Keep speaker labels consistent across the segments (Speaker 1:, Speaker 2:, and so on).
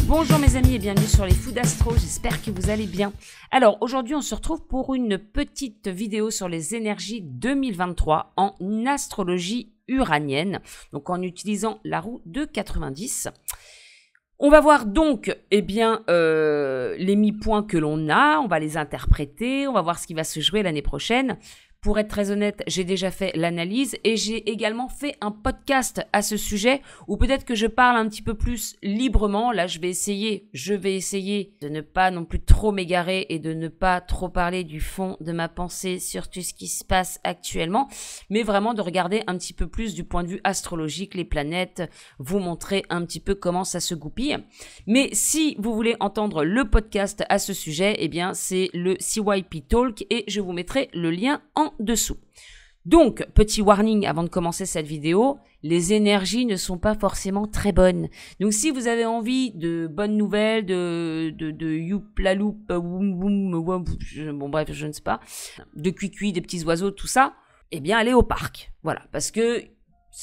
Speaker 1: Bonjour mes amis et bienvenue sur les Fous d'Astro, j'espère que vous allez bien. Alors aujourd'hui on se retrouve pour une petite vidéo sur les énergies 2023 en astrologie uranienne, donc en utilisant la roue de 90. On va voir donc les mi-points que l'on a, on va les interpréter, on va voir ce qui va se jouer l'année prochaine. Pour être très honnête, j'ai déjà fait l'analyse et j'ai également fait un podcast à ce sujet où peut-être que je parle un petit peu plus librement. Là, je vais essayer de ne pas non plus trop m'égarer et de ne pas trop parler du fond de ma pensée sur tout ce qui se passe actuellement, mais vraiment de regarder un petit peu plus du point de vue astrologique, les planètes, vous montrer un petit peu comment ça se goupille. Mais si vous voulez entendre le podcast à ce sujet, eh bien, c'est le CYP Talk et je vous mettrai le lien en dessous. Donc, petit warning avant de commencer cette vidéo, les énergies ne sont pas forcément très bonnes. Donc, si vous avez envie de bonnes nouvelles, de youplaloup, bon bref, je ne sais pas, de cuicui, des petits oiseaux, tout ça, eh bien, allez au parc. Voilà, parce que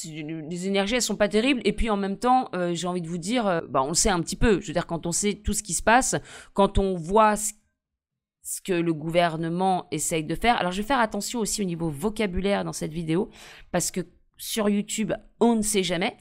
Speaker 1: les énergies, elles sont pas terribles. Et puis, en même temps, j'ai envie de vous dire, on le sait un petit peu. Je veux dire, quand on sait tout ce qui se passe, quand on voit ce que le gouvernement essaye de faire. Alors, je vais faire attention aussi au niveau vocabulaire dans cette vidéo, parce que sur YouTube, on ne sait jamais.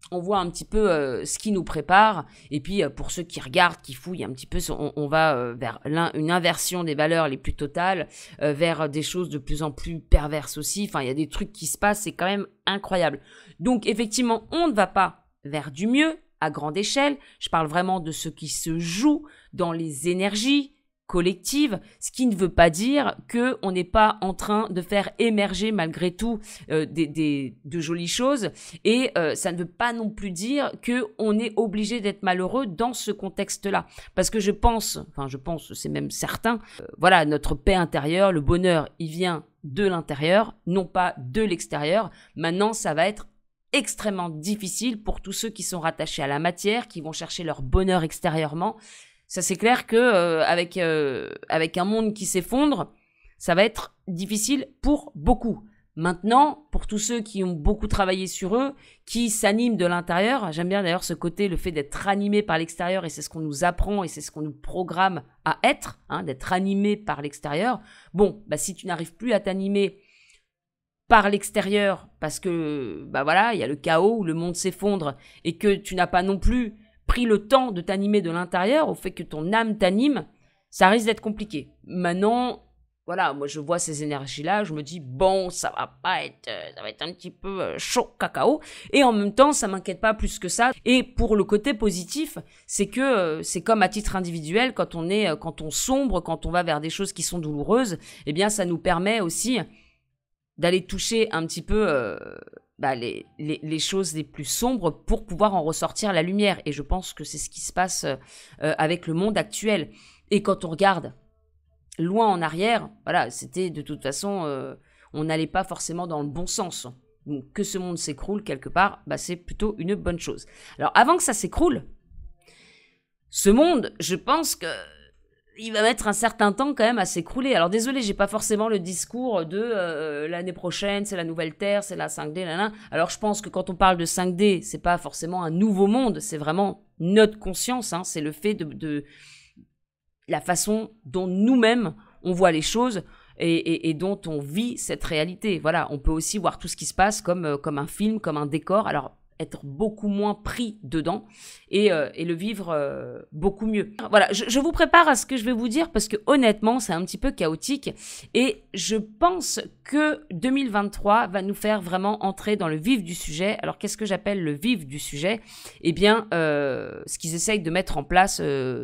Speaker 1: On voit un petit peu ce qui nous prépare. Et puis, pour ceux qui regardent, qui fouillent un petit peu, on va vers une inversion des valeurs les plus totales, vers des choses de plus en plus perverses aussi. Enfin, il y a des trucs qui se passent, c'est quand même incroyable. Donc, effectivement, on ne va pas vers du mieux à grande échelle. Je parle vraiment de ce qui se joue dans les énergies collective, ce qui ne veut pas dire qu'on n'est pas en train de faire émerger malgré tout de jolies choses et ça ne veut pas non plus dire qu'on est obligé d'être malheureux dans ce contexte-là. Parce que je pense, c'est même certain, voilà, notre paix intérieure, le bonheur, il vient de l'intérieur, non pas de l'extérieur. Maintenant, ça va être extrêmement difficile pour tous ceux qui sont rattachés à la matière, qui vont chercher leur bonheur extérieurement. Ça, c'est clair que avec un monde qui s'effondre, ça va être difficile pour beaucoup. Maintenant, pour tous ceux qui ont beaucoup travaillé sur eux, qui s'animent de l'intérieur, j'aime bien d'ailleurs ce côté, le fait d'être animé par l'extérieur, et c'est ce qu'on nous apprend et c'est ce qu'on nous programme à être, d'être animé par l'extérieur. Bon, si tu n'arrives plus à t'animer par l'extérieur, parce que, voilà, il y a le chaos où le monde s'effondre, et que tu n'as pas non plus pris le temps de t'animer de l'intérieur, au fait que ton âme t'anime, ça risque d'être compliqué. Maintenant, voilà, moi je vois ces énergies-là, je me dis, bon, ça va être un petit peu chaud cacao, et en même temps, ça m'inquiète pas plus que ça. Et pour le côté positif, c'est que c'est comme à titre individuel, quand on sombre, quand on va vers des choses qui sont douloureuses, eh bien ça nous permet aussi d'aller toucher un petit peu les choses les plus sombres pour pouvoir en ressortir la lumière. Et je pense que c'est ce qui se passe avec le monde actuel. Et quand on regarde loin en arrière, voilà, c'était de toute façon, on n'allait pas forcément dans le bon sens. Donc que ce monde s'écroule quelque part, c'est plutôt une bonne chose. Alors avant que ça s'écroule, ce monde, je pense que il va mettre un certain temps quand même à s'écrouler. Alors désolé, j'ai pas forcément le discours de l'année prochaine, c'est la nouvelle Terre, c'est la 5D, Alors je pense que quand on parle de 5D, c'est pas forcément un nouveau monde, c'est vraiment notre conscience, c'est le fait de la façon dont nous-mêmes on voit les choses et dont on vit cette réalité. Voilà, on peut aussi voir tout ce qui se passe comme un film, comme un décor. Alors être beaucoup moins pris dedans et le vivre beaucoup mieux. Voilà, je vous prépare à ce que je vais vous dire parce que honnêtement, c'est un petit peu chaotique et je pense que 2023 va nous faire vraiment entrer dans le vif du sujet. Alors, qu'est-ce que j'appelle le vif du sujet? Eh bien, ce qu'ils essayent de mettre en place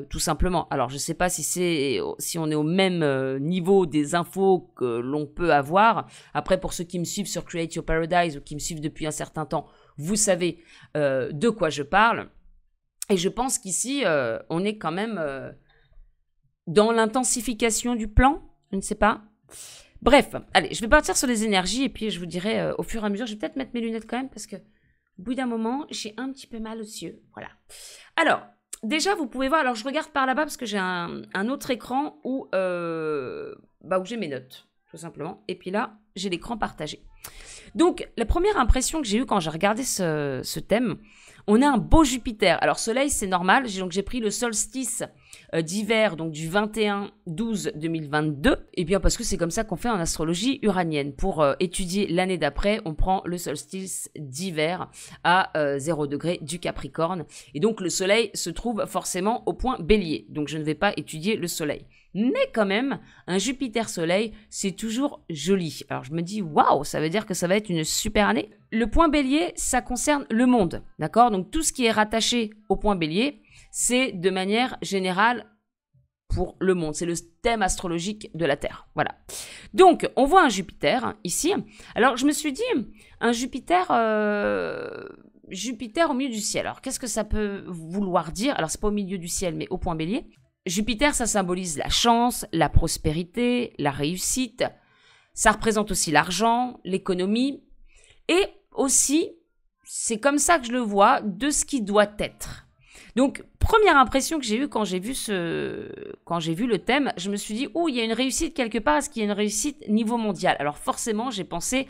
Speaker 1: tout simplement. Alors, je ne sais pas si on est au même niveau des infos que l'on peut avoir. Après, pour ceux qui me suivent sur Create Your Paradise ou qui me suivent depuis un certain temps, vous savez de quoi je parle. Et je pense qu'ici, on est quand même dans l'intensification du plan. Je ne sais pas. Bref, allez, je vais partir sur les énergies et puis je vous dirai au fur et à mesure. Je vais peut-être mettre mes lunettes quand même parce que au bout d'un moment, j'ai un petit peu mal aux yeux. Voilà. Alors, déjà, vous pouvez voir. Alors, je regarde par là-bas parce que j'ai un autre écran où j'ai mes notes, tout simplement. Et puis là, j'ai l'écran partagé. Donc, la première impression que j'ai eue quand j'ai regardé ce thème, On a un beau Jupiter. Alors Soleil, c'est normal. Donc j'ai pris le solstice d'hiver, donc du 21-12-2022. Et bien parce que c'est comme ça qu'on fait en astrologie uranienne. Pour étudier l'année d'après, on prend le solstice d'hiver à 0 degré du Capricorne. Et donc le Soleil se trouve forcément au point Bélier. Donc je ne vais pas étudier le Soleil. Mais quand même, un Jupiter-Soleil, c'est toujours joli. Alors je me dis, waouh, ça veut dire que ça va être une super année. Le point Bélier, ça concerne le monde, d'accord? Donc tout ce qui est rattaché au point Bélier, c'est de manière générale pour le monde. C'est le thème astrologique de la Terre. Voilà. Donc, on voit un Jupiter ici. Alors, je me suis dit, un Jupiter, Jupiter au milieu du ciel. Alors, qu'est-ce que ça peut vouloir dire? Alors, c'est pas au milieu du ciel, mais au point Bélier. Jupiter, ça symbolise la chance, la prospérité, la réussite. Ça représente aussi l'argent, l'économie. Et aussi, c'est comme ça que je le vois, de ce qui doit être. Donc, première impression que j'ai eue quand j'ai vu le thème, je me suis dit, oh, il y a une réussite quelque part, est-ce qu'il y a une réussite niveau mondial? Alors forcément, j'ai pensé,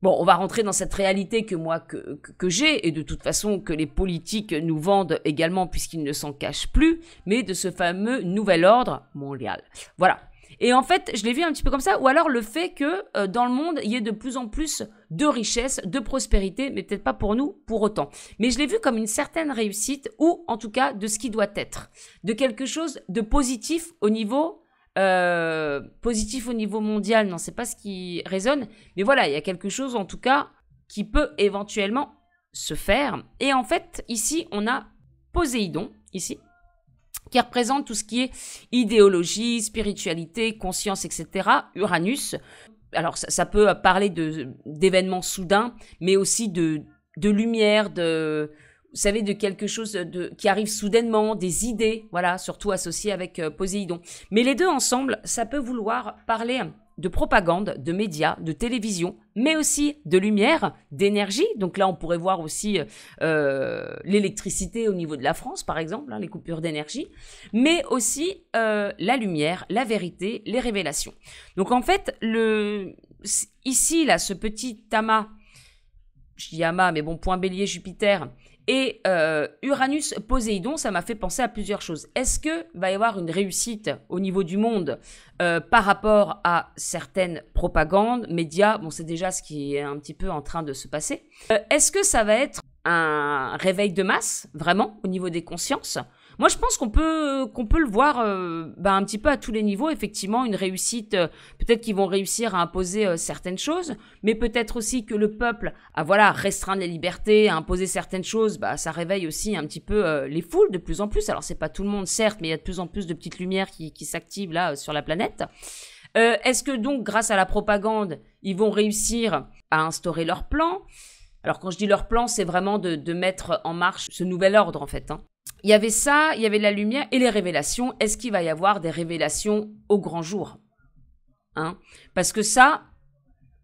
Speaker 1: bon, on va rentrer dans cette réalité que moi, que j'ai, et de toute façon que les politiques nous vendent également, puisqu'ils ne s'en cachent plus, mais de ce fameux nouvel ordre mondial. Voilà. Et en fait, je l'ai vu un petit peu comme ça, ou alors le fait que dans le monde, il y ait de plus en plus de richesse, de prospérité, mais peut-être pas pour nous, pour autant. Mais je l'ai vu comme une certaine réussite, ou en tout cas de ce qui doit être, de quelque chose de positif au niveau mondial. Non, c'est pas ce qui résonne, mais voilà, il y a quelque chose en tout cas qui peut éventuellement se faire. Et en fait, ici, on a Poséidon, ici, qui représente tout ce qui est idéologie, spiritualité, conscience, etc. Uranus. Alors, ça peut parler d'événements soudains, mais aussi de lumière, vous savez, de quelque chose qui arrive soudainement, des idées, voilà, surtout associées avec Poséidon. Mais les deux ensemble, ça peut vouloir parler de propagande, de médias, de télévision, mais aussi de lumière, d'énergie. Donc là, on pourrait voir aussi l'électricité au niveau de la France, par exemple, hein, les coupures d'énergie, mais aussi la lumière, la vérité, les révélations. Donc en fait, ici, là, ce petit amas, je dis amas, mais bon, point Bélier, Jupiter, et Uranus, Poséidon, ça m'a fait penser à plusieurs choses. Est-ce qu'il va y avoir une réussite au niveau du monde par rapport à certaines propagandes, médias? Bon, c'est déjà ce qui est un petit peu en train de se passer. Est-ce que ça va être un réveil de masse, vraiment, au niveau des consciences? Moi, je pense qu'on peut le voir un petit peu à tous les niveaux. Effectivement, une réussite, peut-être qu'ils vont réussir à imposer certaines choses, mais peut-être aussi que le peuple, à restreindre les libertés, à imposer certaines choses, ça réveille aussi un petit peu les foules de plus en plus. Alors, c'est pas tout le monde, certes, mais il y a de plus en plus de petites lumières qui s'activent là sur la planète. Est-ce que donc, grâce à la propagande, ils vont réussir à instaurer leur plan? Alors, quand je dis leur plan, c'est vraiment de mettre en marche ce nouvel ordre, en fait, hein. Il y avait ça, il y avait la lumière et les révélations. Est-ce qu'il va y avoir des révélations au grand jour, hein? Parce que ça,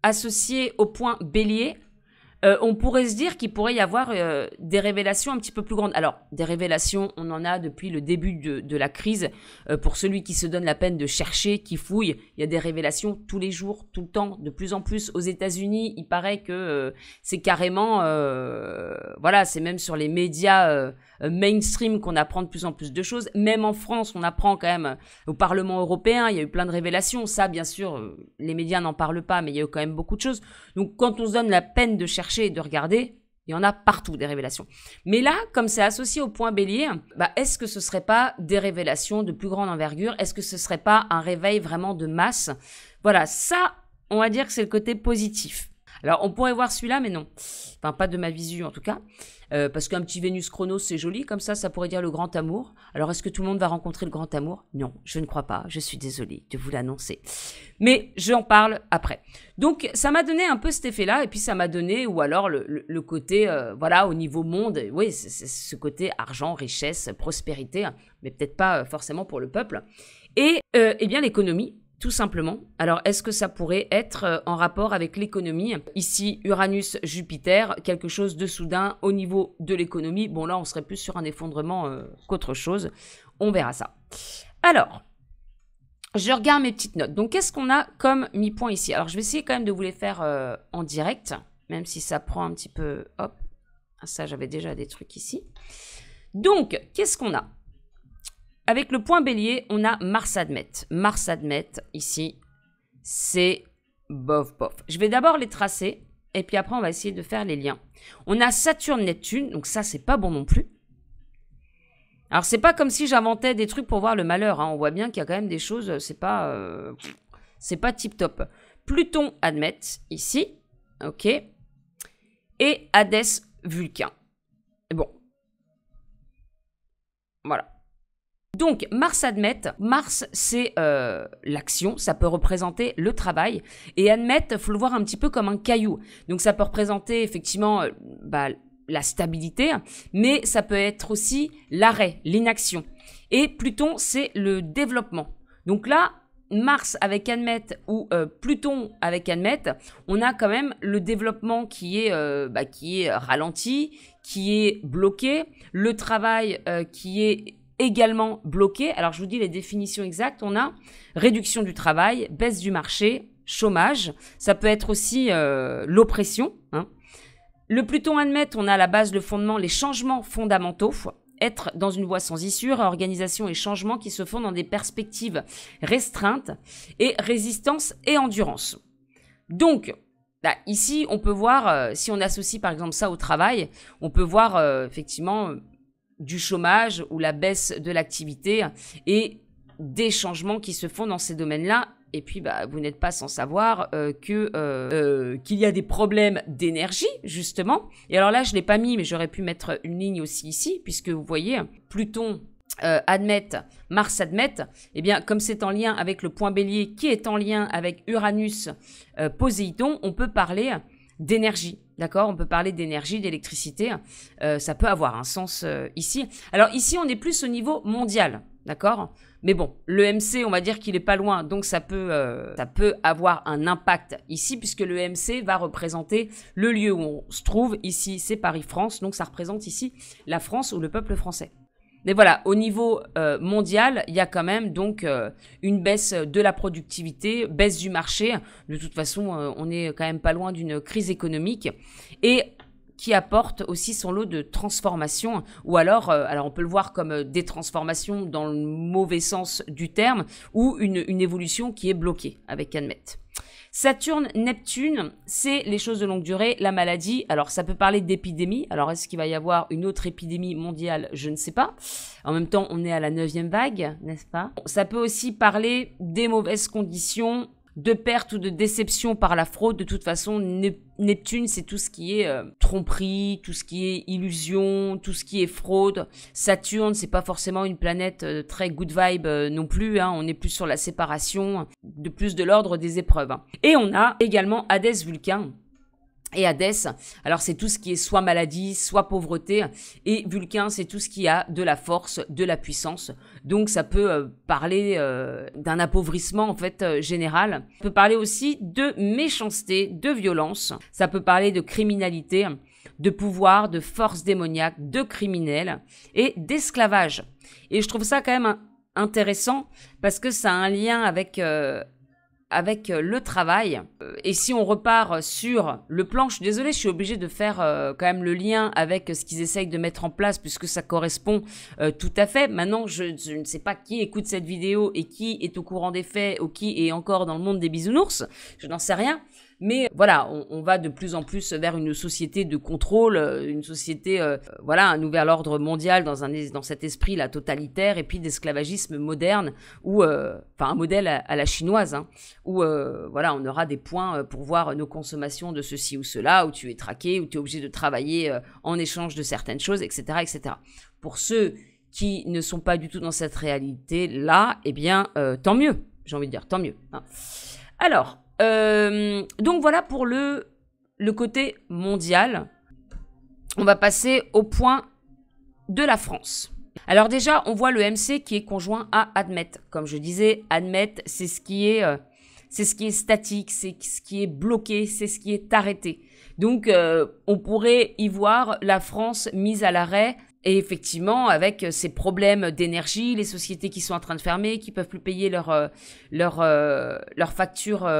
Speaker 1: associé au point Bélier, on pourrait se dire qu'il pourrait y avoir des révélations un petit peu plus grandes. Alors, des révélations, on en a depuis le début de la crise. Pour celui qui se donne la peine de chercher, qui fouille, il y a des révélations tous les jours, tout le temps, de plus en plus. Aux États-Unis, il paraît que c'est carrément, c'est même sur les médias mainstream qu'on apprend de plus en plus de choses. Même en France, on apprend quand même au Parlement européen, il y a eu plein de révélations. Ça, bien sûr, les médias n'en parlent pas, mais il y a eu quand même beaucoup de choses. Donc, quand on se donne la peine de chercher et de regarder, il y en a partout des révélations. Mais là, comme c'est associé au point Bélier, est-ce que ce serait pas des révélations de plus grande envergure? Est-ce que ce serait pas un réveil vraiment de masse? Voilà, ça, on va dire que c'est le côté positif. Alors, on pourrait voir celui-là, mais non. Enfin, pas de ma visu, en tout cas. Parce qu'un petit Vénus Chronos, c'est joli. Comme ça pourrait dire le grand amour. Alors, est-ce que tout le monde va rencontrer le grand amour? Non, je ne crois pas. Je suis désolée de vous l'annoncer. Mais j'en parle après. Donc, ça m'a donné un peu cet effet-là. Et puis, ça m'a donné, ou alors le côté, au niveau monde. Oui, c'est ce côté argent, richesse, prospérité. Mais peut-être pas forcément pour le peuple. Et, bien, l'économie. Tout simplement. Alors, est-ce que ça pourrait être en rapport avec l'économie? Ici, Uranus, Jupiter, quelque chose de soudain au niveau de l'économie. Bon, là, on serait plus sur un effondrement qu'autre chose. On verra ça. Alors, je regarde mes petites notes. Donc, qu'est-ce qu'on a comme mi-point ici? Alors, je vais essayer quand même de vous les faire en direct, même si ça prend un petit peu... Hop. Ça, j'avais déjà des trucs ici. Donc, qu'est-ce qu'on a? Avec le point bélier, on a Mars Admet. Mars Admet, ici, c'est bof, bof. Je vais d'abord les tracer, et puis après, on va essayer de faire les liens. On a Saturne-Neptune, donc ça, c'est pas bon non plus. Alors, c'est pas comme si j'inventais des trucs pour voir le malheur. Hein. On voit bien qu'il y a quand même des choses, c'est pas tip-top. Pluton Admet, ici, ok. Et Hadès Vulcain. Bon. Voilà. Donc, Mars Admet, Mars, c'est l'action, ça peut représenter le travail. Et Admet, il faut le voir un petit peu comme un caillou. Donc, ça peut représenter effectivement la stabilité, mais ça peut être aussi l'arrêt, l'inaction. Et Pluton, c'est le développement. Donc là, Mars avec Admet ou Pluton avec Admet, on a quand même le développement qui est ralenti, qui est bloqué, le travail qui est également bloqué. Alors, je vous dis les définitions exactes. On a réduction du travail, baisse du marché, chômage. Ça peut être aussi l'oppression. Hein. Le Pluton Admet, on a la base, le fondement, les changements fondamentaux. Être dans une voie sans issue, organisation et changement qui se font dans des perspectives restreintes et résistance et endurance. Donc, là, ici, on peut voir, si on associe par exemple ça au travail, on peut voir effectivement du chômage ou la baisse de l'activité et des changements qui se font dans ces domaines-là. Et puis, vous n'êtes pas sans savoir qu'il y a des problèmes d'énergie, justement. Et alors là, je ne l'ai pas mis, mais j'aurais pu mettre une ligne aussi ici, puisque vous voyez, Pluton Admet, Mars Admet, eh bien, comme c'est en lien avec le point bélier, qui est en lien avec Uranus, Poséidon, on peut parler d'énergie. D'accord, on peut parler d'énergie, d'électricité. Ça peut avoir un sens ici. Alors ici, on est plus au niveau mondial. D'accord? Mais bon, le MC, on va dire qu'il est pas loin, donc ça peut avoir un impact ici, puisque le MC va représenter le lieu où on se trouve. Ici, c'est Paris-France, donc ça représente ici la France ou le peuple français. Mais voilà, au niveau mondial, il y a quand même donc une baisse de la productivité, baisse du marché. De toute façon, on est quand même pas loin d'une crise économique et qui apporte aussi son lot de transformations, ou alors on peut le voir comme des transformations dans le mauvais sens du terme, ou une évolution qui est bloquée avec Admet. Saturne, Neptune, c'est les choses de longue durée, la maladie. Alors, ça peut parler d'épidémie. Alors, est-ce qu'il va y avoir une autre épidémie mondiale? Je ne sais pas. En même temps, on est à la 9e vague, n'est-ce pas? Ça peut aussi parler des mauvaises conditions, de perte ou de déception par la fraude. De toute façon, Neptune, c'est tout ce qui est tromperie, tout ce qui est illusion, tout ce qui est fraude. Saturne, c'est pas forcément une planète très good vibe non plus. Hein. On est plus sur la séparation, de plus de l'ordre des épreuves. Hein. Et on a également Hadès Vulcain. Et Hadès, alors c'est tout ce qui est soit maladie, soit pauvreté. Et Vulcain, c'est tout ce qui a de la force, de la puissance. Donc ça peut parler d'un appauvrissement en fait général. Ça peut parler aussi de méchanceté, de violence. Ça peut parler de criminalité, de pouvoir, de force démoniaque, de criminels et d'esclavage. Et je trouve ça quand même intéressant parce que ça a un lien avec le travail. Et si on repart sur le plan, je suis désolée, je suis obligée de faire quand même le lien avec ce qu'ils essayent de mettre en place puisque ça correspond tout à fait. Maintenant, je ne sais pas qui écoute cette vidéo et qui est au courant des faits ou qui est encore dans le monde des bisounours. Je n'en sais rien. Mais voilà, on va de plus en plus vers une société de contrôle, une société, un nouvel ordre mondial dans cet esprit là totalitaire et puis d'esclavagisme moderne ou un modèle à la chinoise, hein, où on aura des points pour voir nos consommations de ceci ou cela, où tu es traqué, où tu es obligé de travailler en échange de certaines choses, etc., etc. Pour ceux qui ne sont pas du tout dans cette réalité là, eh bien tant mieux, j'ai envie de dire tant mieux. Hein. Alors. Donc voilà pour le côté mondial. On va passer au point de la France. Alors déjà, on voit le MC qui est conjoint à Admet. Comme je disais, Admet, c'est ce qui est statique, c'est ce qui est bloqué, c'est ce qui est arrêté. Donc, on pourrait y voir la France mise à l'arrêt. Et effectivement, avec ces problèmes d'énergie, les sociétés qui sont en train de fermer, qui peuvent plus payer leurs factures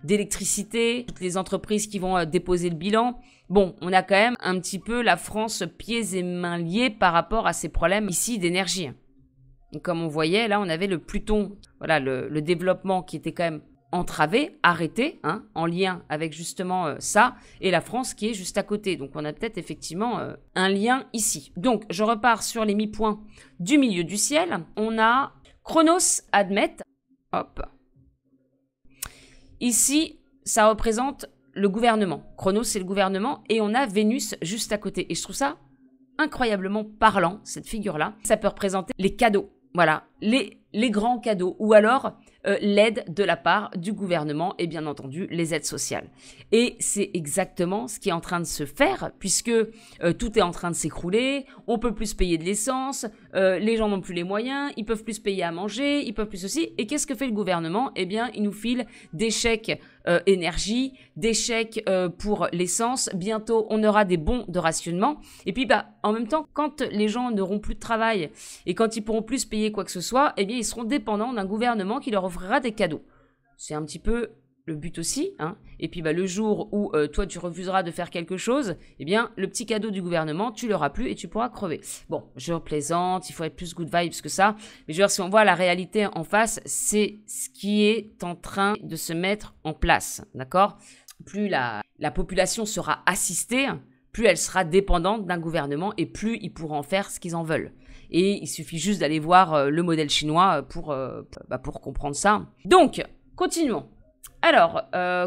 Speaker 1: d'électricité, toutes les entreprises qui vont déposer le bilan. Bon, on a quand même un petit peu la France pieds et mains liés par rapport à ces problèmes ici d'énergie. Comme on voyait, là, on avait le Pluton, voilà, le développement qui était quand même entravé, arrêté, hein, en lien avec justement ça, et la France qui est juste à côté. Donc, on a peut-être effectivement un lien ici. Donc, je repars sur les mi-points du milieu du ciel. On a Chronos Admet. Hop. Ici, ça représente le gouvernement. Chronos, c'est le gouvernement, et on a Vénus juste à côté. Et je trouve ça incroyablement parlant, cette figure-là. Ça peut représenter les cadeaux. Voilà, les grands cadeaux, ou alors l'aide de la part du gouvernement et bien entendu les aides sociales. Et c'est exactement ce qui est en train de se faire puisque tout est en train de s'écrouler, on peut plus payer de l'essence, les gens n'ont plus les moyens, ils peuvent plus payer à manger, ils peuvent plus ceci. Et qu'est-ce que fait le gouvernement? Eh bien, il nous file des chèques énergie, des chèques pour l'essence. Bientôt, on aura des bons de rationnement. Et puis, en même temps, quand les gens n'auront plus de travail et quand ils pourront plus payer quoi que ce soit, eh bien, ils seront dépendants d'un gouvernement qui leur offrira des cadeaux. C'est un petit peu le but aussi, hein. Et puis, le jour où toi, tu refuseras de faire quelque chose, eh bien, le petit cadeau du gouvernement, tu l'auras plus et tu pourras crever. Bon, je plaisante, il faut être plus good vibes que ça. Mais je veux dire, si on voit la réalité en face, c'est ce qui est en train de se mettre en place, d'accord? Plus la population sera assistée, plus elle sera dépendante d'un gouvernement et plus ils pourront en faire ce qu'ils en veulent. Et il suffit juste d'aller voir le modèle chinois pour comprendre ça. Donc, continuons. Alors,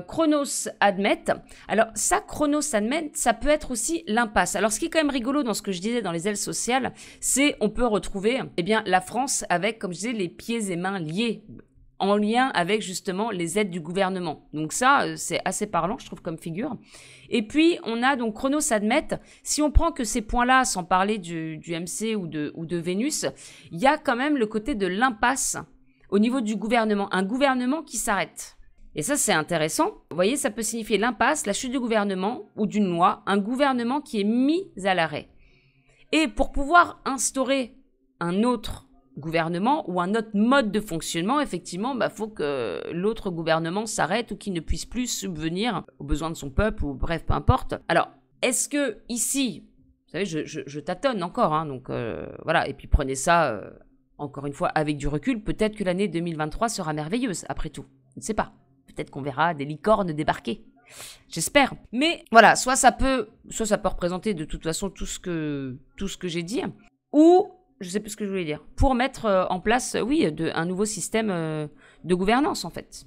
Speaker 1: Chronos Admet. Alors, ça, Chronos Admet, ça peut être aussi l'impasse. Alors, ce qui est quand même rigolo dans ce que je disais dans les ailes sociales, c'est on peut retrouver la France avec, comme je disais, les pieds et mains liés, en lien avec justement les aides du gouvernement. Donc ça, c'est assez parlant, je trouve, comme figure. Et puis, on a donc Chronos Admet. Si on prend que ces points-là, sans parler du MC ou de Vénus, il y a quand même le côté de l'impasse au niveau du gouvernement. Un gouvernement qui s'arrête. Et ça, c'est intéressant. Vous voyez, ça peut signifier l'impasse, la chute du gouvernement ou d'une loi, un gouvernement qui est mis à l'arrêt. Et pour pouvoir instaurer un autre gouvernement ou un autre mode de fonctionnement, effectivement, faut que l'autre gouvernement s'arrête ou qu'il ne puisse plus subvenir aux besoins de son peuple ou bref, peu importe. Alors, est-ce que ici, vous savez, je tâtonne encore, hein, donc voilà, et puis prenez ça, encore une fois, avec du recul, peut-être que l'année 2023 sera merveilleuse, après tout, je ne sais pas. Peut-être qu'on verra des licornes débarquer. J'espère. Mais voilà, soit ça peut représenter de toute façon tout ce que j'ai dit, ou je sais plus ce que je voulais dire, pour mettre en place, un nouveau système de gouvernance en fait.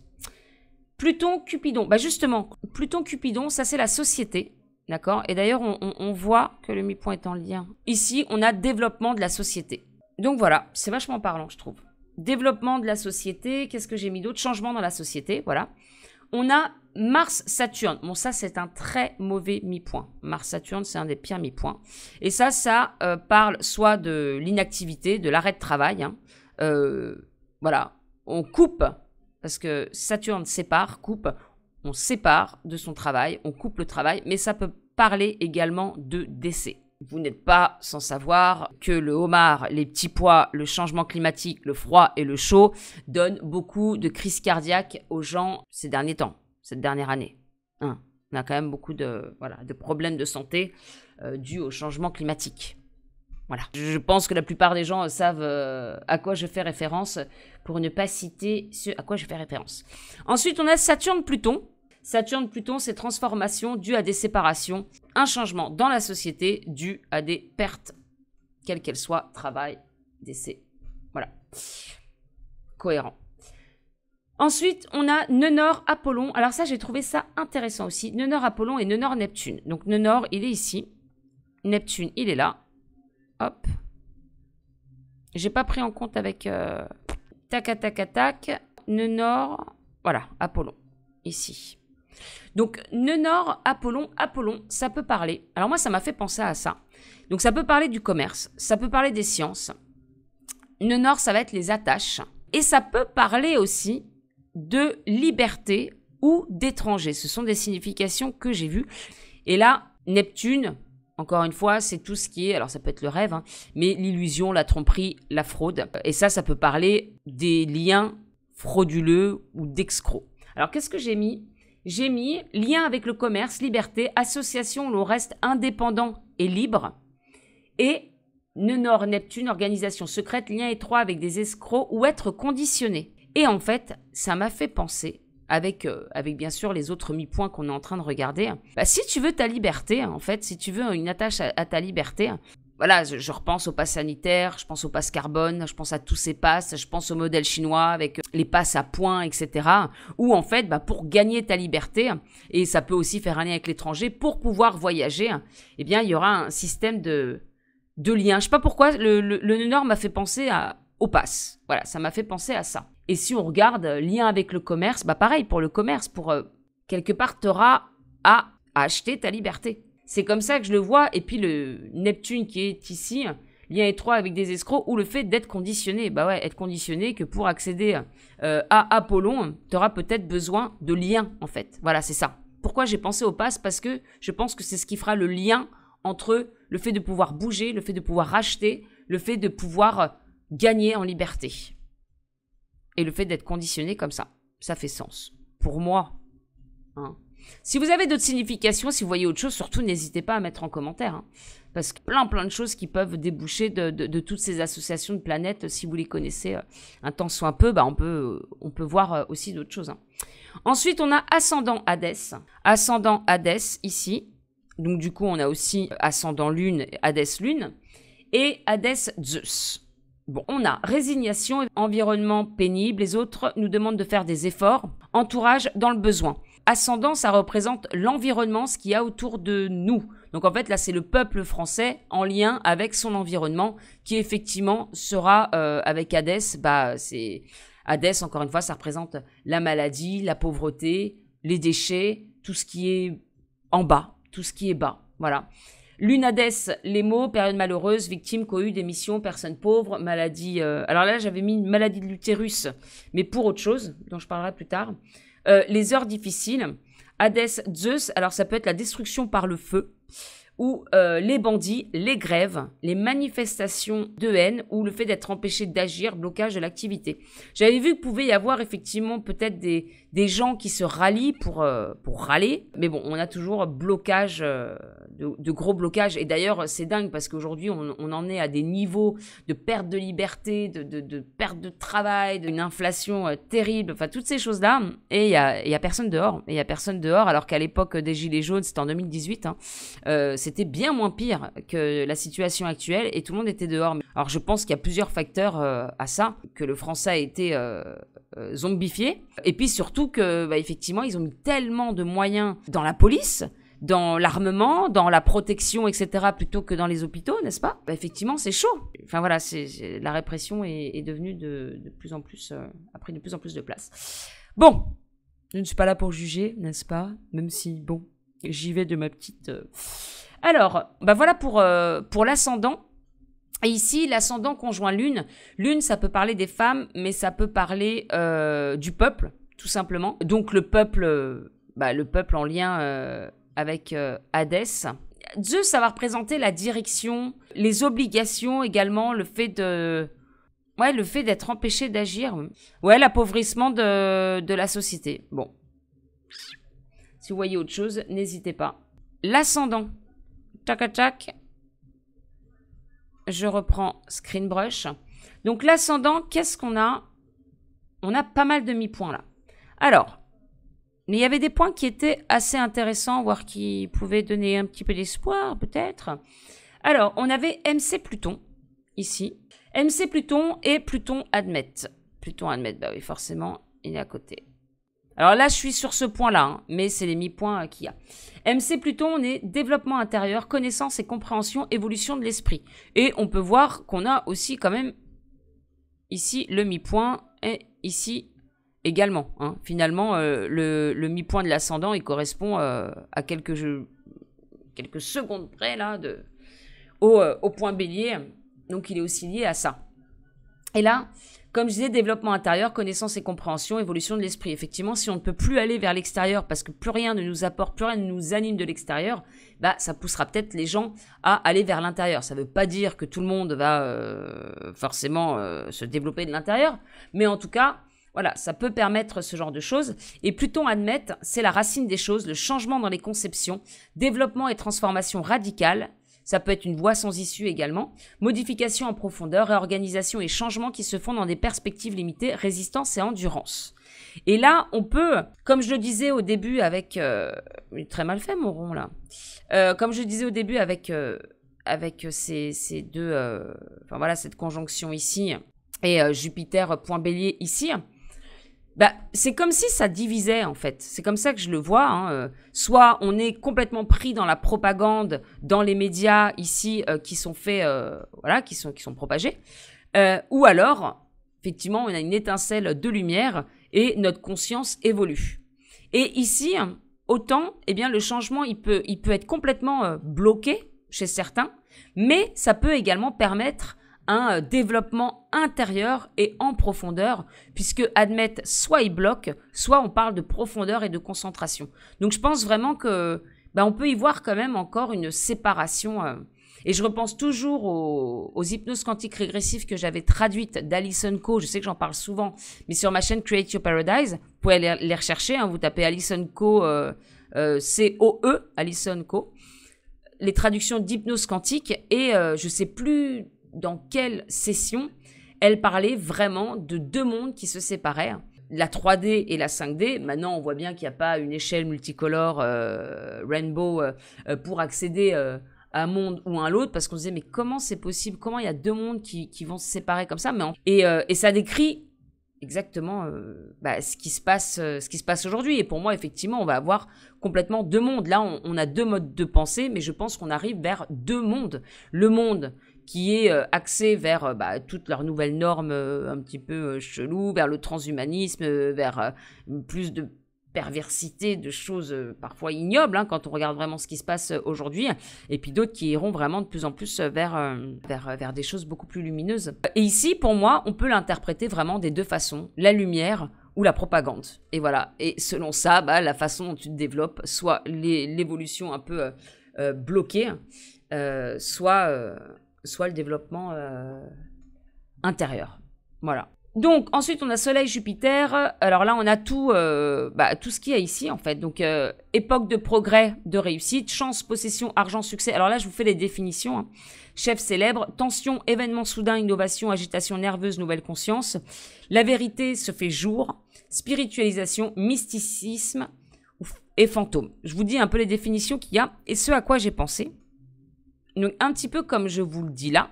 Speaker 1: Pluton Cupidon, justement, Pluton Cupidon, ça c'est la société, d'accord? Et d'ailleurs, on voit que le mi-point est en lien. Ici, on a développement de la société. Donc voilà, c'est vachement parlant, je trouve. Développement de la société, qu'est-ce que j'ai mis d'autre? Changement dans la société, voilà. On a Mars-Saturne. Bon, ça, c'est un très mauvais mi-point. Mars-Saturne, c'est un des pires mi-points. Et ça parle soit de l'inactivité, de l'arrêt de travail. Hein. Voilà, on coupe, parce que Saturne sépare, coupe, on sépare de son travail, on coupe le travail, mais ça peut parler également de décès. Vous n'êtes pas sans savoir que le homard, les petits pois, le changement climatique, le froid et le chaud donnent beaucoup de crises cardiaques aux gens ces derniers temps, cette dernière année. On a quand même beaucoup de problèmes de santé dus au changement climatique. Voilà. Je pense que la plupart des gens savent à quoi je fais référence pour ne pas citer ce à quoi je fais référence. Ensuite, on a Saturne-Pluton. Saturne-Pluton, c'est transformation due à des séparations, un changement dans la société dû à des pertes, quelles qu'elles soient, travail, décès. Voilà. Cohérent. Ensuite, on a Neunor-Apollon. Alors ça, j'ai trouvé ça intéressant aussi. Neunor-Apollon et Neunor-Neptune. Donc Neunor, il est ici. Neptune, il est là. Hop. J'ai pas pris en compte avec... tac. Neunor, voilà, Apollon. Ici. Donc, Neunor, Apollon, ça peut parler. Alors moi, ça m'a fait penser à ça. Donc, ça peut parler du commerce, ça peut parler des sciences. Neunor, ça va être les attaches. Et ça peut parler aussi de liberté ou d'étranger. Ce sont des significations que j'ai vues. Et là, Neptune, encore une fois, c'est tout ce qui est, alors ça peut être le rêve, hein, mais l'illusion, la tromperie, la fraude. Et ça peut parler des liens frauduleux ou d'escrocs. Alors, qu'est-ce que j'ai mis ? j'ai mis lien avec le commerce, liberté, association où l'on reste indépendant et libre, et nœud nord Neptune, organisation secrète, lien étroit avec des escrocs ou être conditionné. Et en fait, ça m'a fait penser, avec bien sûr les autres mi-points qu'on est en train de regarder, bah, si tu veux ta liberté, en fait, si tu veux une attache à ta liberté, voilà, je repense au pass sanitaire, je pense au pass carbone, je pense à tous ces passes, je pense au modèle chinois avec les passes à points, etc. Où en fait, bah, pour gagner ta liberté, et ça peut aussi faire un lien avec l'étranger, pour pouvoir voyager, eh bien, il y aura un système de liens. Je sais pas pourquoi, le nœud nord m'a fait penser au pass. Voilà, ça m'a fait penser à ça. Et si on regarde lien avec le commerce, bah pareil, pour le commerce, pour quelque part, tu auras à acheter ta liberté. C'est comme ça que je le vois. Et puis le Neptune qui est ici, lien étroit avec des escrocs, ou le fait d'être conditionné. Bah ouais, être conditionné que pour accéder à Apollon, tu auras peut-être besoin de liens, en fait. Voilà, c'est ça. Pourquoi j'ai pensé au pass? Parce que je pense que c'est ce qui fera le lien entre le fait de pouvoir bouger, le fait de pouvoir racheter, le fait de pouvoir gagner en liberté. Et le fait d'être conditionné comme ça. Ça fait sens. Pour moi. Hein. Si vous avez d'autres significations, si vous voyez autre chose, surtout n'hésitez pas à mettre en commentaire. Hein, parce que plein de choses qui peuvent déboucher de toutes ces associations de planètes. Si vous les connaissez un tant soit peu, bah on peut voir aussi d'autres choses. Hein. Ensuite, on a ascendant Hadès. Ascendant Hadès ici. Donc du coup, on a aussi ascendant Lune, Hadès Lune. Et Hadès Zeus. Bon, on a résignation, environnement pénible. Les autres nous demandent de faire des efforts. Entourage dans le besoin. Ascendant, ça représente l'environnement, ce qu'il y a autour de nous. Donc en fait, là, c'est le peuple français en lien avec son environnement qui effectivement sera avec Hadès. Bah, c'est Hadès, encore une fois, ça représente la maladie, la pauvreté, les déchets, tout ce qui est en bas, tout ce qui est bas. Voilà. Lune Hadès, les mots, période malheureuse, victime, cohue, démission, personne pauvre, maladie. Alors là, j'avais mis une maladie de l'utérus, mais pour autre chose, dont je parlerai plus tard. Les heures difficiles. Hadès, Zeus, alors ça peut être la destruction par le feu, ou les bandits, les grèves, les manifestations de haine, ou le fait d'être empêché d'agir, blocage de l'activité. J'avais vu qu'il pouvait y avoir effectivement peut-être des gens qui se rallient pour râler, mais bon, on a toujours blocage, de gros blocages, et d'ailleurs c'est dingue parce qu'aujourd'hui on en est à des niveaux de perte de liberté, de perte de travail, d'une inflation terrible, enfin toutes ces choses-là, et il y a personne dehors, alors qu'à l'époque des Gilets jaunes, c'était en 2018, hein, c'était bien moins pire que la situation actuelle et tout le monde était dehors. Alors je pense qu'il y a plusieurs facteurs à ça, que le français a été zombifié, et puis surtout que bah, effectivement ils ont mis tellement de moyens dans la police, dans l'armement, dans la protection, etc., plutôt que dans les hôpitaux, n'est-ce pas? Bah, effectivement, c'est chaud. Enfin voilà, la répression est devenue de plus en plus, a pris de plus en plus de place. Bon, je ne suis pas là pour juger, n'est-ce pas? Même si, bon, j'y vais de ma petite... Alors, bah voilà pour l'ascendant. Et ici, l'ascendant conjoint Lune. Lune, ça peut parler des femmes, mais ça peut parler du peuple, tout simplement. Donc le peuple en lien avec Hadès. Zeus, ça va représenter la direction, les obligations également, le fait d'être empêché d'agir. Ouais, l'appauvrissement de la société. Bon. Si vous voyez autre chose, n'hésitez pas. L'ascendant. Tchac. Je reprends Screen Brush. Donc l'ascendant, qu'est-ce qu'on a? On a pas mal de mi-points là. Alors, mais il y avait des points qui étaient assez intéressants, voire qui pouvaient donner un petit peu d'espoir, peut-être. Alors, on avait MC Pluton, ici. MC Pluton et Pluton Admète. Pluton Admète, bah oui, forcément, il est à côté. Alors là, je suis sur ce point-là, hein, mais c'est les mi-points qu'il y a. MC Pluton, on est développement intérieur, connaissance et compréhension, évolution de l'esprit. Et on peut voir qu'on a aussi quand même ici le mi-point et ici également. Hein. Finalement, le mi-point de l'ascendant, il correspond à quelques secondes près là, au point bélier. Donc, il est aussi lié à ça. Et là, comme je disais, développement intérieur, connaissance et compréhension, évolution de l'esprit. Effectivement, si on ne peut plus aller vers l'extérieur parce que plus rien ne nous apporte, plus rien ne nous anime de l'extérieur, bah, ça poussera peut-être les gens à aller vers l'intérieur. Ça ne veut pas dire que tout le monde va forcément se développer de l'intérieur, mais en tout cas, Voilà, ça peut permettre ce genre de choses. Et Pluton admet, c'est la racine des choses, le changement dans les conceptions, développement et transformation radicale. Ça peut être une voie sans issue également. Modification en profondeur, réorganisation et changement qui se font dans des perspectives limitées, résistance et endurance. Et là, on peut, comme je le disais au début avec... très mal fait mon rond là. Comme je le disais au début avec ces deux... enfin voilà, cette conjonction ici et Jupiter point bélier ici... Bah, c'est comme si ça divisait en fait. C'est comme ça que je le vois. Hein. Soit on est complètement pris dans la propagande, dans les médias ici qui sont faits, voilà, qui sont propagés, ou alors effectivement on a une étincelle de lumière et notre conscience évolue. Et ici, autant, eh bien le changement il peut être complètement bloqué chez certains, mais ça peut également permettre un développement intérieur et en profondeur, puisque admettre soit il bloque, soit on parle de profondeur et de concentration. Donc je pense vraiment que on peut y voir quand même encore une séparation. Et je repense toujours aux hypnoses quantiques régressives que j'avais traduites d'Alison Coe. Je sais que j'en parle souvent, mais sur ma chaîne Create Your Paradise, vous pouvez les rechercher. Hein, vous tapez Alison Coe, C-O-E, Alison Coe, les traductions d'hypnose quantique, et je sais plus dans quelle session elle parlait vraiment de deux mondes qui se séparaient, la 3D et la 5D. Maintenant, on voit bien qu'il n'y a pas une échelle multicolore rainbow pour accéder à un monde ou à l'autre, parce qu'on se disait mais comment c'est possible, comment il y a deux mondes qui vont se séparer comme ça, et ça décrit exactement ce qui se passe aujourd'hui. Et pour moi, effectivement, on va avoir complètement deux mondes. Là, on a deux modes de pensée, mais je pense qu'on arrive vers deux mondes. Le monde qui est axé vers toutes leurs nouvelles normes un petit peu cheloues, vers le transhumanisme, vers plus de perversité, de choses parfois ignobles, hein, quand on regarde vraiment ce qui se passe aujourd'hui, et puis d'autres qui iront vraiment de plus en plus vers des choses beaucoup plus lumineuses. Et ici, pour moi, on peut l'interpréter vraiment des deux façons, la lumière ou la propagande. Et voilà, et selon ça, la façon dont tu te développes, soit l'évolution un peu bloquée, soit le développement intérieur. Voilà. Donc, ensuite, on a Soleil-Jupiter. Alors là, on a tout ce qu'il y a ici, en fait. Donc, époque de progrès, de réussite, chance, possession, argent, succès. Alors là, je vous fais les définitions. Hein. Chef célèbre, tension, événement soudain, innovation, agitation nerveuse, nouvelle conscience. La vérité se fait jour. Spiritualisation, mysticisme et fantôme. Je vous dis un peu les définitions qu'il y a et ce à quoi j'ai pensé. Donc, un petit peu comme je vous le dis là,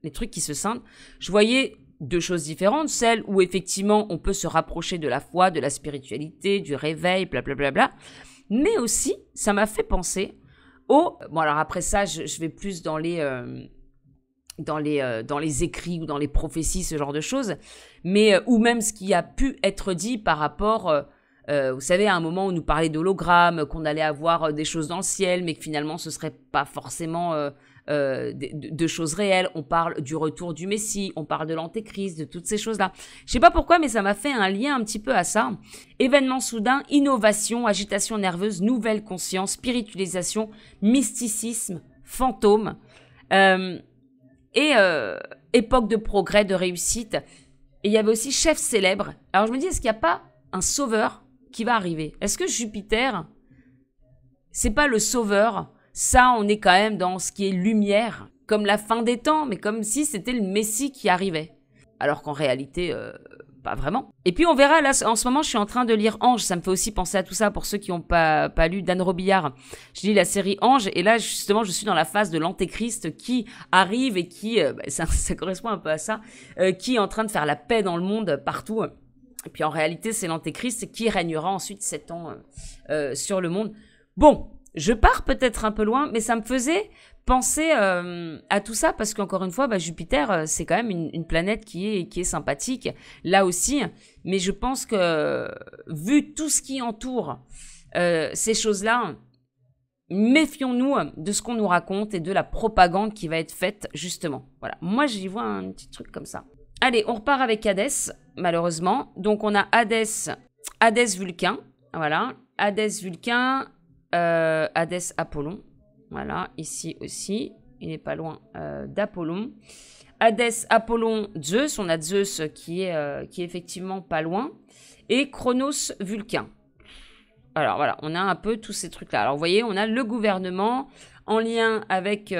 Speaker 1: les trucs qui se scindent, je voyais deux choses différentes, celle où effectivement on peut se rapprocher de la foi, de la spiritualité, du réveil, blablabla, mais aussi ça m'a fait penser au... Bon alors après ça, je vais plus dans les écrits ou dans les prophéties, ce genre de choses, mais ou même ce qui a pu être dit par rapport... vous savez, à un moment où on nous parlait d'hologrammes, qu'on allait avoir des choses dans le ciel, mais que finalement ce serait pas forcément de choses réelles. On parle du retour du Messie, on parle de l'antéchrist, de toutes ces choses-là. Je sais pas pourquoi, mais ça m'a fait un lien un petit peu à ça. Événement soudain, innovation, agitation nerveuse, nouvelle conscience, spiritualisation, mysticisme, fantôme, époque de progrès, de réussite. Et il y avait aussi chef célèbre. Alors je me dis, est-ce qu'il n'y a pas un sauveur qui va arriver? Est-ce que Jupiter, c'est pas le sauveur? Ça, on est quand même dans ce qui est lumière, comme la fin des temps, mais comme si c'était le Messie qui arrivait. Alors qu'en réalité, pas vraiment. Et puis on verra, là, en ce moment, je suis en train de lire Ange. Ça me fait aussi penser à tout ça pour ceux qui n'ont pas lu d'Anne Robillard. Je lis la série Ange, et là, justement, je suis dans la phase de l'antéchrist qui arrive et qui, ça correspond un peu à ça, qui est en train de faire la paix dans le monde partout. Et puis en réalité, c'est l'antéchrist qui régnera ensuite 7 ans sur le monde. Bon, je pars peut-être un peu loin, mais ça me faisait penser à tout ça parce qu'encore une fois, Jupiter, c'est quand même une planète qui est sympathique, là aussi. Mais je pense que, vu tout ce qui entoure ces choses-là, méfions-nous de ce qu'on nous raconte et de la propagande qui va être faite, justement. Voilà, moi j'y vois un petit truc comme ça. Allez, on repart avec Hadès, malheureusement. Donc, on a Hadès Vulcain. Voilà. Hadès Vulcain, Hadès Apollon. Voilà, ici aussi. Il n'est pas loin d'Apollon. Hadès, Apollon, Zeus. On a Zeus qui est effectivement pas loin. Et Chronos, Vulcain. Alors voilà, on a un peu tous ces trucs-là. Alors vous voyez, on a le gouvernement en lien avec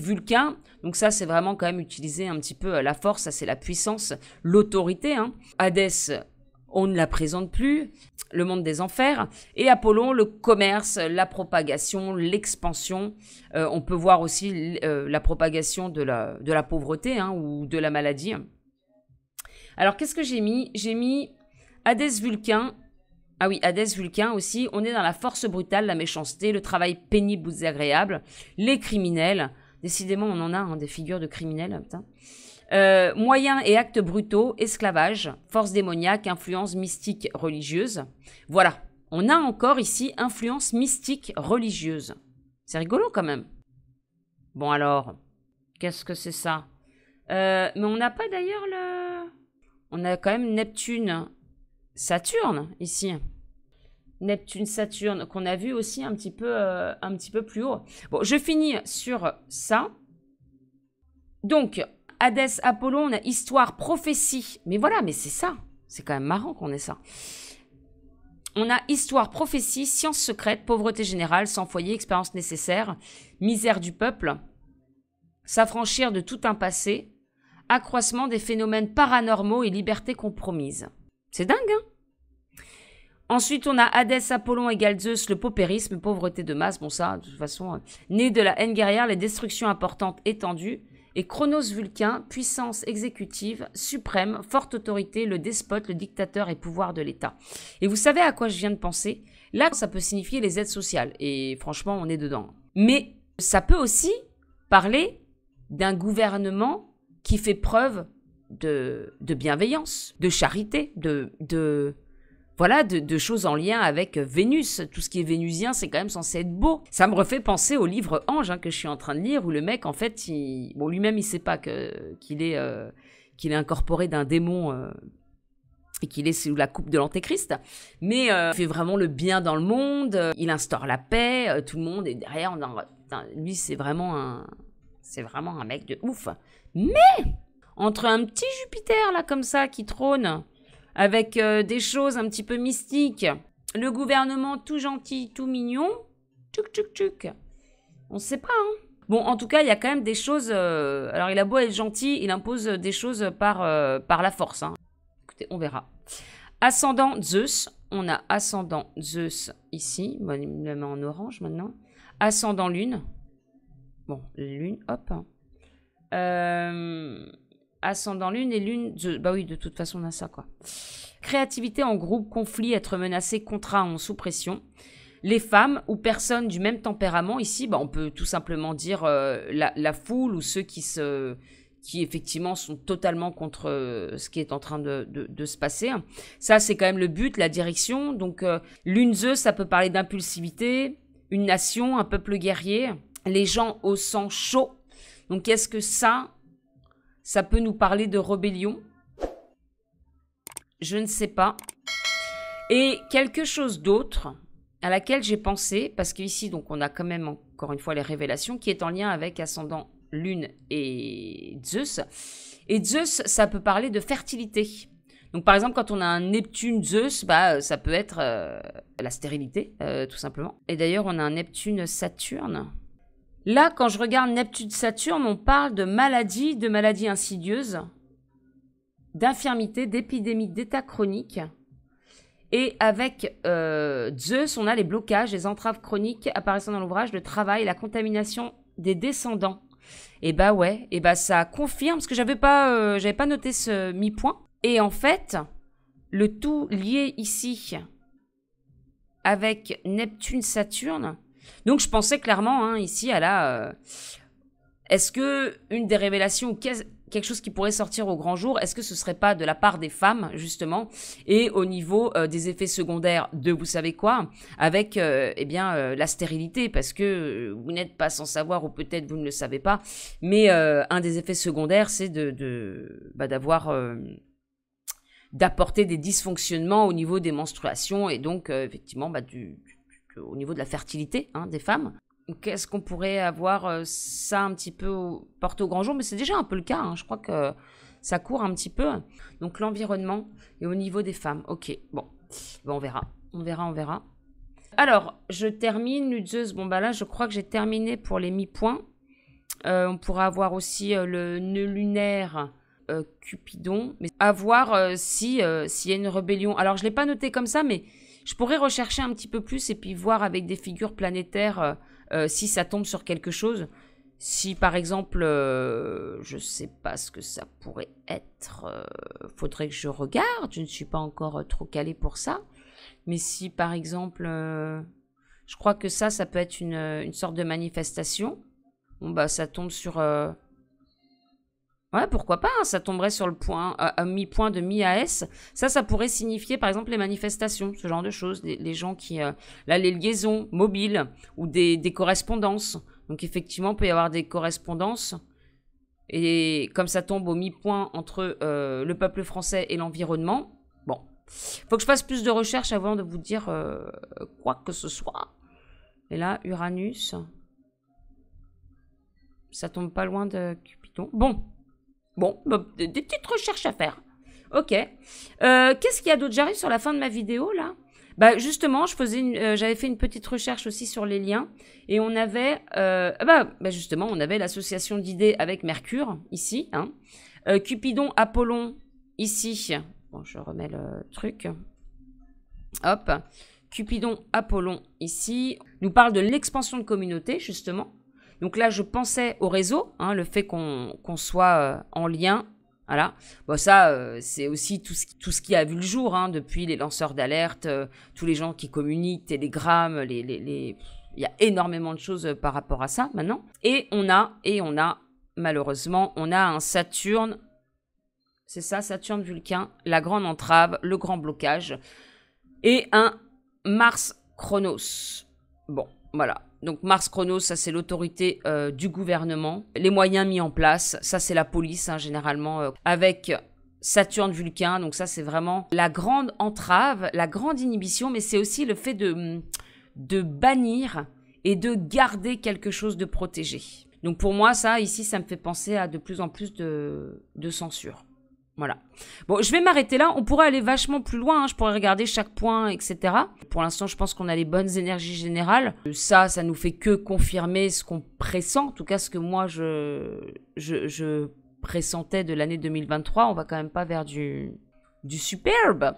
Speaker 1: Vulcain. Donc ça, c'est vraiment quand même utiliser un petit peu la force. Ça, c'est la puissance, l'autorité. Hein. Hadès, on ne la présente plus. Le monde des enfers. Et Apollon, le commerce, la propagation, l'expansion. On peut voir aussi la propagation de la pauvreté hein, ou de la maladie. Alors, qu'est-ce que j'ai mis? J'ai mis Hadès Vulcain. Ah oui, Hadès Vulcain aussi. On est dans la force brutale, la méchanceté, le travail pénible ou désagréable, les criminels. Décidément, on en a hein, des figures de criminels. Putain. Moyens et actes brutaux, esclavage, force démoniaque, influence mystique religieuse. Voilà, on a encore ici influence mystique religieuse. C'est rigolo quand même. Bon alors, qu'est-ce que c'est ça? Mais on n'a pas d'ailleurs le... On a quand même Neptune, Saturne ici. Neptune, Saturne, qu'on a vu aussi un petit peu plus haut. Bon, je finis sur ça. Donc... Hadès, Apollon, on a histoire, prophétie. Mais voilà, mais c'est ça. C'est quand même marrant qu'on ait ça. On a histoire, prophétie, science secrète, pauvreté générale, sans foyer, expérience nécessaire, misère du peuple, s'affranchir de tout un passé, accroissement des phénomènes paranormaux et liberté compromise. C'est dingue, hein? Ensuite, on a Hadès, Apollon égale Zeus, le paupérisme, pauvreté de masse. Bon, ça, de toute façon, né de la haine guerrière, les destructions importantes étendues. Et Chronos Vulcain, puissance exécutive, suprême, forte autorité, le despote, le dictateur et pouvoir de l'État. Et vous savez à quoi je viens de penser? Là, ça peut signifier les aides sociales. Et franchement, on est dedans. Mais ça peut aussi parler d'un gouvernement qui fait preuve de bienveillance, de charité, voilà, de choses en lien avec Vénus. Tout ce qui est vénusien, c'est quand même censé être beau. Ça me refait penser au livre Ange hein, que je suis en train de lire, où le mec, en fait, bon, lui-même, il sait pas qu'il est incorporé d'un démon et qu'il est sous la coupe de l'Antéchrist. Mais il fait vraiment le bien dans le monde, il instaure la paix, tout le monde est derrière. Putain, lui, c'est vraiment un mec de ouf. Mais entre un petit Jupiter, là, comme ça, qui trône... avec des choses un petit peu mystiques. Le gouvernement tout gentil, tout mignon. Tchouk, tchouk, tchouk. On ne sait pas, hein. Bon, en tout cas, il y a quand même des choses... alors, il a beau être gentil, il impose des choses par la force. Hein. Écoutez, on verra. Ascendant Zeus. On a ascendant Zeus ici. Bon, il me le met en orange maintenant. Ascendant Lune. Bon, Lune, hop. Ascendant Lune et Lune... Bah oui, de toute façon, on a ça, quoi. Créativité en groupe, conflit, être menacé, contraint ou sous pression. Les femmes ou personnes du même tempérament, ici, bah, on peut tout simplement dire la foule ou ceux qui effectivement sont totalement contre ce qui est en train de se passer. Ça, c'est quand même le but, la direction. Donc, Lune Zeus, ça peut parler d'impulsivité, une nation, un peuple guerrier, les gens au sang chaud. Donc, qu'est-ce que ça... Ça peut nous parler de rébellion. Je ne sais pas. Et quelque chose d'autre à laquelle j'ai pensé, parce qu'ici, donc, on a quand même, encore une fois, les révélations, qui est en lien avec ascendant Lune et Zeus. Et Zeus, ça peut parler de fertilité. Donc, par exemple, quand on a un Neptune Zeus, bah, ça peut être la stérilité, tout simplement. Et d'ailleurs, on a un Neptune Saturne. Là, quand je regarde Neptune-Saturne, on parle de maladies insidieuses, d'infirmités, d'épidémies, d'états chroniques. Et avec Zeus, on a les blocages, les entraves chroniques apparaissant dans l'ouvrage, le travail, la contamination des descendants. Et bah ouais, et bah ça confirme, parce que j'avais pas noté ce mi-point. Et en fait, le tout lié ici avec Neptune-Saturne... Donc, je pensais clairement, hein, ici, à la... est-ce que une des révélations, ou quelque chose qui pourrait sortir au grand jour, est-ce que ce serait pas de la part des femmes, justement, et au niveau des effets secondaires de vous savez quoi, avec, la stérilité, parce que vous n'êtes pas sans savoir, ou peut-être vous ne le savez pas, mais un des effets secondaires, c'est d'apporter des dysfonctionnements au niveau des menstruations, et donc, effectivement, au niveau de la fertilité hein, des femmes. qu'est-ce qu'on pourrait avoir ça un petit peu porté au grand jour? Mais c'est déjà un peu le cas, hein. Je crois que ça court un petit peu. Donc l'environnement et au niveau des femmes. Ok, bon, on verra. On verra. Alors, je termine, Luzeuse. Bon, bah là, je crois que j'ai terminé pour les mi-points. On pourra avoir aussi le nœud lunaire Cupidon. Mais à voir s'il y a une rébellion. Alors, je ne l'ai pas noté comme ça, mais je pourrais rechercher un petit peu plus et puis voir avec des figures planétaires si ça tombe sur quelque chose. Si, par exemple, je ne sais pas ce que ça pourrait être, faudrait que je regarde. Je ne suis pas encore trop calée pour ça. Mais si, par exemple, je crois que ça peut être une sorte de manifestation. Bon, bah, ça tombe sur... Ouais, pourquoi pas, hein, ça tomberait sur le point, à mi-point de mi-AS. Ça pourrait signifier, par exemple, les manifestations, ce genre de choses. Les gens qui... là, les liaisons mobiles ou des correspondances. Donc, effectivement, il peut y avoir des correspondances. Et comme ça tombe au mi-point entre le peuple français et l'environnement, bon, faut que je fasse plus de recherches avant de vous dire quoi que ce soit. Et là, Uranus... Ça tombe pas loin de Cupidon. Bon, bah, des petites recherches à faire. Ok. Qu'est-ce qu'il y a d'autre? J'arrive sur la fin de ma vidéo, là. Bah, justement, j'avais fait une petite recherche aussi sur les liens. Et on avait... justement, on avait l'association d'idées avec Mercure, ici. Hein. Cupidon, Apollon, ici. Bon, je remets le truc. Hop. Cupidon, Apollon, ici. Nous parle de l'expansion de communauté, justement. Donc là, je pensais au réseau, hein, le fait qu'on soit en lien. Voilà. Bon, ça, c'est aussi tout ce qui a vu le jour, hein, depuis les lanceurs d'alerte, tous les gens qui communiquent, Telegram, il y a énormément de choses par rapport à ça maintenant. Et on a, malheureusement, on a un Saturne, c'est ça, Saturne Vulcain, la grande entrave, le grand blocage, et un Mars Chronos. Bon, voilà. Donc Mars Chronos, ça c'est l'autorité du gouvernement. Les moyens mis en place, ça c'est la police, hein, généralement, avec Saturne Vulcain. Donc ça c'est vraiment la grande entrave, la grande inhibition, mais c'est aussi le fait de bannir et de garder quelque chose de protégé. Donc pour moi, ça, ici, ça me fait penser à de plus en plus de censure. Voilà. Bon, je vais m'arrêter là. On pourrait aller vachement plus loin. Hein. Je pourrais regarder chaque point, etc. Pour l'instant, je pense qu'on a les bonnes énergies générales. Ça nous fait que confirmer ce qu'on pressent. En tout cas, ce que moi, je pressentais de l'année 2023. On va quand même pas vers du superbe.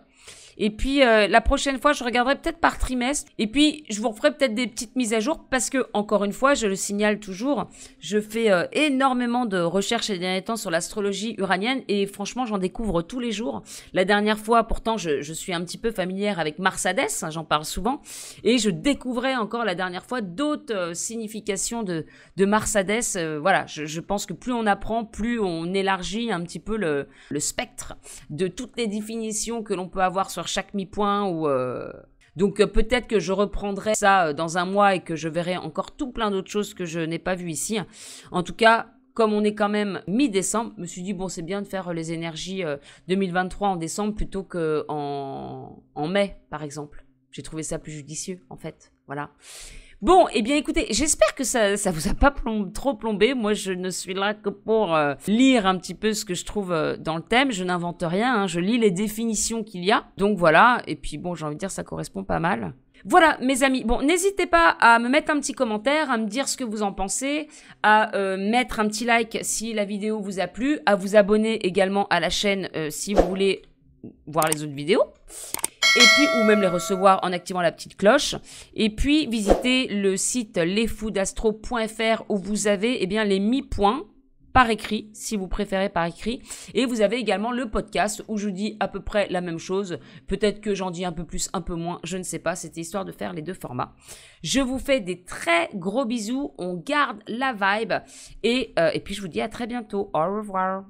Speaker 1: Et puis, la prochaine fois, je regarderai peut-être par trimestre. Et puis, je vous referai peut-être des petites mises à jour parce que, encore une fois, je le signale toujours, je fais énormément de recherches ces derniers temps sur l'astrologie uranienne et franchement, j'en découvre tous les jours. La dernière fois, pourtant, je suis un petit peu familière avec Mars Hadès, hein, j'en parle souvent. Et je découvrais encore la dernière fois d'autres significations de Mars Hadès. Voilà, je pense que plus on apprend, plus on élargit un petit peu le spectre de toutes les définitions que l'on peut avoir sur chaque mi-point ou donc peut-être que je reprendrai ça dans un mois et que je verrai encore tout plein d'autres choses que je n'ai pas vues ici. En tout cas, comme on est quand même mi-décembre, je me suis dit bon, c'est bien de faire les énergies 2023 en décembre plutôt que en mai par exemple. J'ai trouvé ça plus judicieux en fait. Voilà. Bon, eh bien écoutez, j'espère que ça vous a pas trop plombé. Moi, je ne suis là que pour lire un petit peu ce que je trouve dans le thème. Je n'invente rien, hein, je lis les définitions qu'il y a. Donc voilà, et puis bon, j'ai envie de dire, ça correspond pas mal. Voilà, mes amis. Bon, n'hésitez pas à me mettre un petit commentaire, à me dire ce que vous en pensez, à mettre un petit like si la vidéo vous a plu, à vous abonner également à la chaîne si vous voulez voir les autres vidéos. Et puis, ou même les recevoir en activant la petite cloche. Et puis, visitez le site lesfoudastro.fr où vous avez, eh bien, les mi-points par écrit, si vous préférez par écrit. Et vous avez également le podcast où je dis à peu près la même chose. Peut-être que j'en dis un peu plus, un peu moins, je ne sais pas. C'était histoire de faire les deux formats. Je vous fais des très gros bisous. On garde la vibe. Et puis, je vous dis à très bientôt. Au revoir.